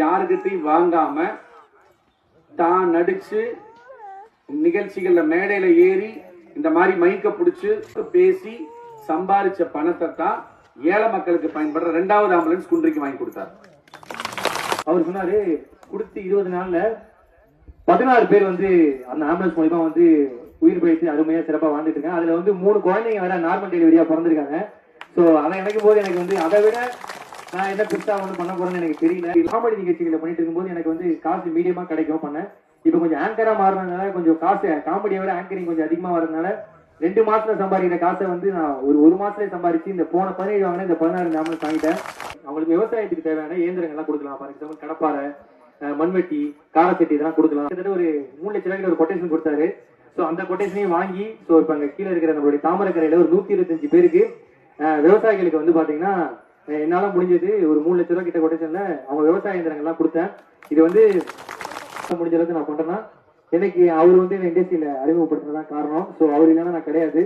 யாருக்கிட்டையும் வாங்காம தான் நடிச்சு நிகழ்ச்சிகள்ல மேடையில ஏறி இந்த மாதிரி மைக்க பிடிச்சு பேசி சம்பாதிச்ச பணத்தை தான் ஏழை மக்களுக்கு பயன்படுற 2வது ஆம்புலன்ஸ் குன்றிக்கு வாங்கி கொடுத்தார். அவர் சொன்னாரு கொடுத்து 20 நாள்ல 16 பேர் வந்து அந்த ஆம்புலன்ஸ் மூலமா வந்து உயிர் பிழைத்து அருமையா சிறப்பா வாழ்ந்துட்டு இருக்காங்க. அதுல வந்து 3 குழந்தைங்க வேற நார்மல் டெலிவரியா பிறந்திருக்காங்க. சோ அதை நினைக்கும் போது எனக்கு வந்து அதை விட நான் என்ன பெருசா ஒண்ணு பண்ண போறேன்னு எனக்கு தெரியல. காமெடி நிகழ்ச்சிகளை பண்ணிட்டு இருக்கும்போது எனக்கு வந்து காசு மீடியமா கிடைக்கும் பண்ணேன். இப்ப கொஞ்சம் ஆங்கரா மாறினதுனால கொஞ்சம் காசு காமெடியை விட ஆங்கரிங் கொஞ்சம் அதிகமா வரதுனால 2 மாசத்துல சம்பாதிக்கிற காசை வந்து நான் ஒரு மாசத்துல சம்பாதிச்சு இந்த போன 17 வாங்கின இந்த 16 ஆம்புலன்ஸ் வாங்கிட்டேன். அவங்களுக்கு விவசாயத்துக்கு தேவையான இயந்திரங்கள்லாம் கொடுக்கலாம். ஃபார் எக்ஸாம்பிள் கடப்பாறை, மண்வெட்டி, காரச்சட்டி இதெல்லாம் கொடுக்கலாம். கிட்டத்தட்ட ஒரு 3 லட்சம் ரூபாய்க்கு ஒரு கொட்டேஷன் கொடுத்தாரு. சோ அந்த கொட்டேஷனையும் வாங்கி சோ இப்ப அங்க கீழே இருக்கிற நம்மளுடைய தாமரக்கரையில ஒரு 125 பேருக்கு விவசாயிகளுக்கு வந்து பாத்தீங்கன்னா என்னால முடிஞ்சது ஒரு 3 லட்சம் ரூபாய் கிட்ட கொட்டேஷன்ல அவங்க விவசாய இயந்திரங்கள்லாம் கொடுத்தேன். இது வந்து முடிஞ்ச அளவுக்கு நான் பண்றேன்னா எனக்கு அவர் வந்து இண்டஸ்ட்ரியில அறிமுகப்படுத்துறதுதான் காரணம். சோ அவர் இல்லைன்னா நான் கிடையாது.